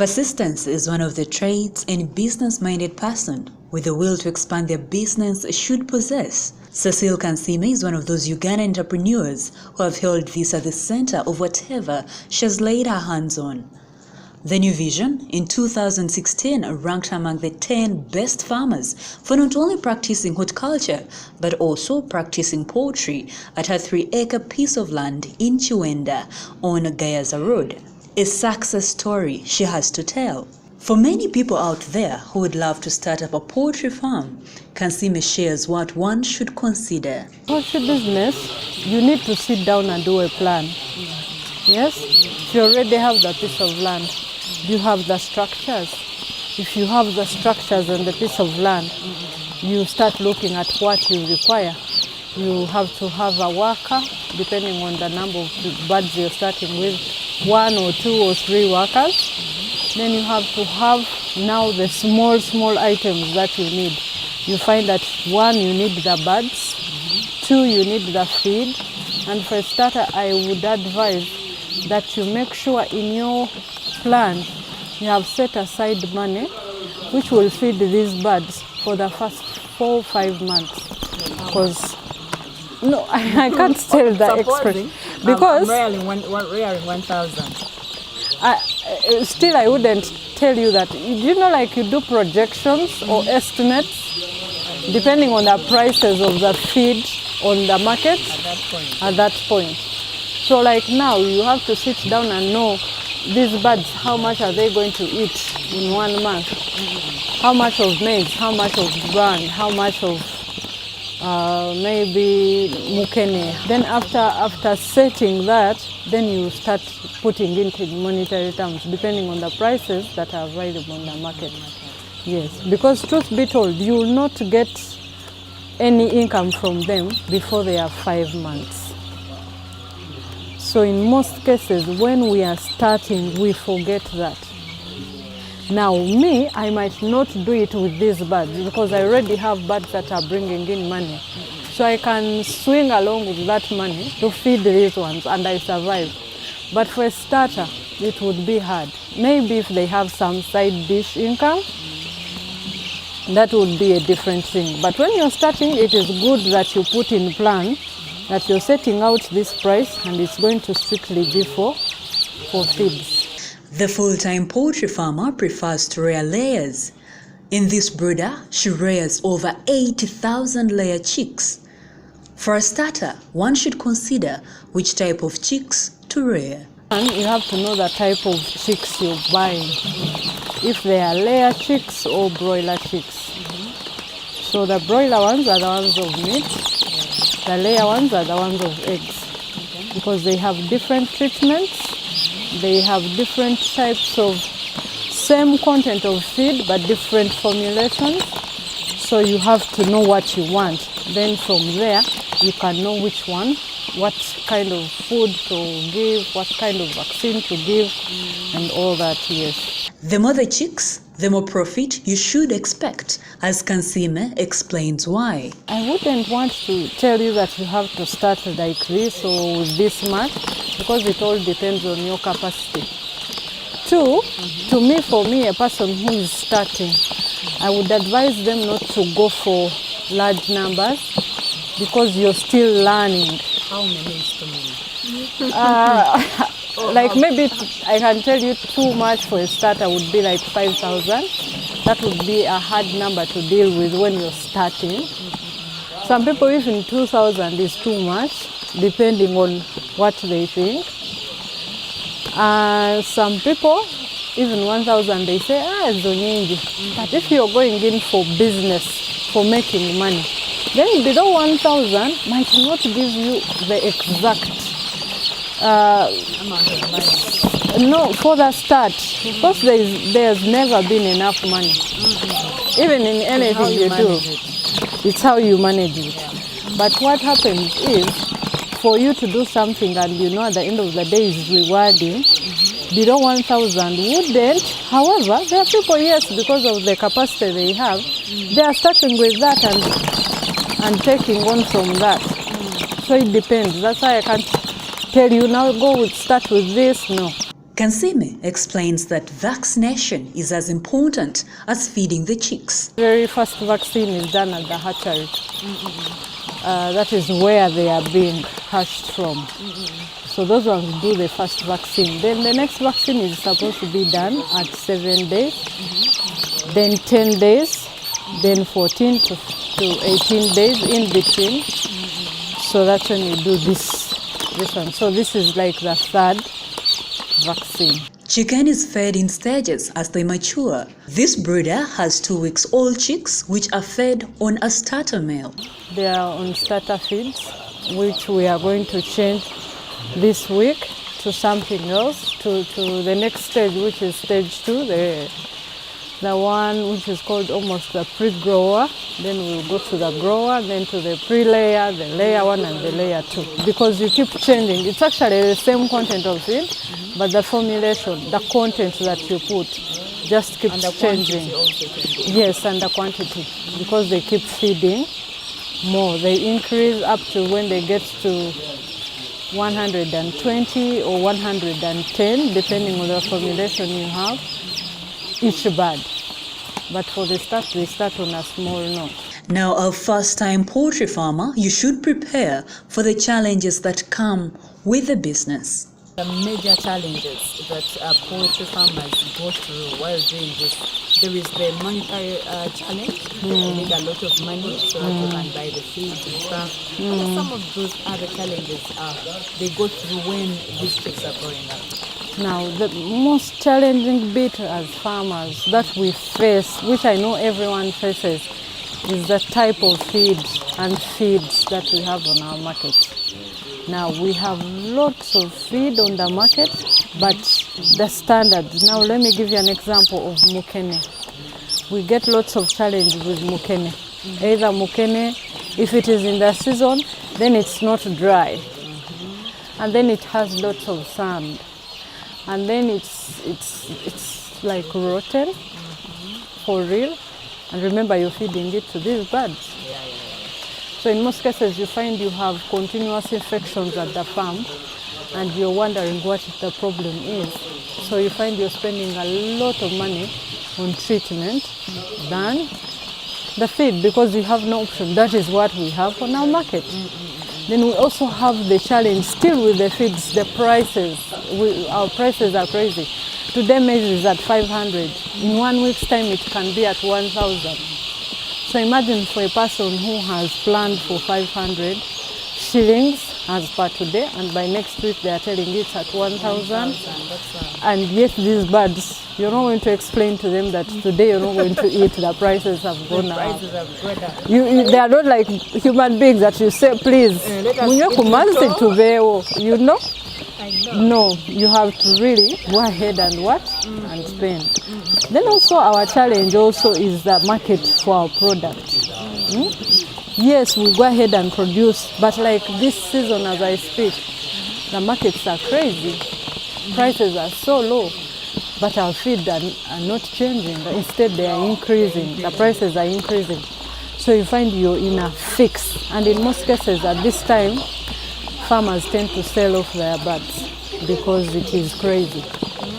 Persistence is one of the traits any business-minded person with the will to expand their business should possess. Cecile Kansime is one of those Ugandan entrepreneurs who have held this at the center of whatever she has laid her hands on. The New Vision in 2016 ranked among the 10 best farmers for not only practicing horticulture but also practicing poultry at her 3-acre piece of land in Chiwenda on Gayaza Road. A success story she has to tell. For many people out there who would love to start up a poultry farm, Kansime shares what one should consider. Poultry business, you need to sit down and do a plan. Yes? If you already have the piece of land, you have the structures. If you have the structures and the piece of land, you start looking at what you require. You have to have a worker, depending on the number of birds you're starting with, 1 or 2 or 3 workers. Then you have to have now the small items that you need. You find that 1, you need the birds, 2, you need the feed, and for a starter, I would advise that you make sure in your plan you have set aside money which will feed these birds for the first 4 or 5 months. Because no, I can't tell the expression. Because rearing 1,000. Still, I wouldn't tell you that. You know, like you do projections or estimates depending on the prices of the feed on the market at that point. So like now, you have to sit down and know these birds, how much are they going to eat in 1 month? How much of maize, how much of bran, how much of maybe mukene. Then after setting that, then you start putting into monetary terms, depending on the prices that are available in the market. Yes, because truth be told, you will not get any income from them before they are 5 months. So in most cases, when we are starting, we forget that. Now me, I might not do it with these birds because I already have birds that are bringing in money. So I can swing along with that money to feed these ones and I survive. But for a starter, it would be hard. Maybe if they have some side dish income, that would be a different thing. But when you're starting, it is good that you put in plan that you're setting out this price and it's going to strictly be for feeds. The full-time poultry farmer prefers to rear layers. In this brooder, she rears over 80,000 layer chicks. For a starter, one should consider which type of chicks to rear. And you have to know the type of chicks you're buying, if they are layer chicks or broiler chicks. So the broiler ones are the ones of meat, the layer ones are the ones of eggs, because they have different treatments. They have different types of same content of feed but different formulations. So you have to know what you want. Then from there, you can know which one, what kind of food to give, what kind of vaccine to give, and all that, yes. The more the chicks, the more profit you should expect, as Kansime explains why. I wouldn't want to tell you that you have to start like this or with this much, because it all depends on your capacity. 2, for me, a person who is starting, I would advise them not to go for large numbers because you're still learning. How many is too many? Like maybe I can tell you too much for a starter would be like 5,000. That would be a hard number to deal with when you're starting. Some people even 2,000 is too much, depending on what they think. Some people, even 1,000, they say, it's onyingi. But if you're going in for business, for making money, then below 1,000 might not give you the exact no, for the start, because there's never been enough money. Even in anything you do, it's how you manage it. But what happens is, for you to do something and you know at the end of the day is rewarding, below 1,000 wouldn't. However, there are people, yes, because of the capacity they have, they are starting with that and taking on from that. So it depends. That's why I can't tell you now start with this. No. Kansime explains that vaccination is as important as feeding the chicks. Very first vaccine is done at the hatchery. That is where they are being hatched from. So those ones do the first vaccine. Then the next vaccine is supposed to be done at 7 days, then 10 days, then 14 to 18 days in between. So that's when you do this one. So this is like the third vaccine. Chicken is fed in stages as they mature. This brooder has 2 weeks old chicks which are fed on a starter meal. They are on starter feeds, which we are going to change this week to something else, to the next stage, which is stage 2, the one which is called almost the pre-grower. Then we'll go to the grower, then to the pre-layer, the layer 1 and the layer 2. Because you keep changing. It's actually the same content of feed, but the formulation, the content that you put just keeps changing. Yes, and the quantity, because they keep feeding more. They increase up to when they get to 120 or 110, depending on the formulation you have, each bird. But for the start, they start on a small note. Now, a first-time poultry farmer, you should prepare for the challenges that come with the business. The major challenges that poultry farmers go through while doing this, there is the monetary challenge. They need a lot of money so that they can buy the feed and stuff. And some of those other challenges they go through when these chicks are growing up. Now, the most challenging bit as farmers that we face, which I know everyone faces, is the type of feeds and feeds that we have on our market. Now, we have lots of feed on the market, but the standards. Now, let me give you an example of mukene. We get lots of challenges with mukene. Either mukene, if it is in the season, then it's not dry. And then it has lots of sand. And then it's like rotten for real. And remember, you're feeding it to these birds. So in most cases, you find you have continuous infections at the farm, and you're wondering what the problem is. So you find you're spending a lot of money on treatment than the feed, because you have no option. That is what we have on our market. Then we also have the challenge still with the feeds, the prices. Our prices are crazy. Today maize is at 500. In 1 week's time it can be at 1,000. So imagine for a person who has planned for 500 shillings as per today, and by next week they are telling it at 1,000. And yet these birds, you're not going to explain to them that today you're not going to eat, the prices have gone up. They are not like human beings that you say, please, you know? No, you have to really go ahead and and spend. Then also our challenge also is the market for our product. Yes, we go ahead and produce, but like this season as I speak, the markets are crazy. Prices are so low, but our feed are not changing. Instead, they are increasing. The prices are increasing. So you find you're in a fix. And in most cases at this time, farmers tend to sell off their birds because it is crazy.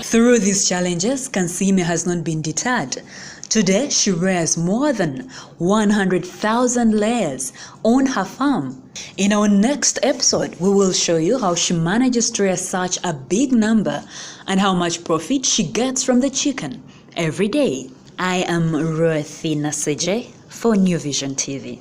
Through these challenges, Kansime has not been deterred. Today, she rears more than 100,000 layers on her farm. In our next episode, we will show you how she manages to rear such a big number and how much profit she gets from the chicken every day. I am Ruthina Seje for New Vision TV.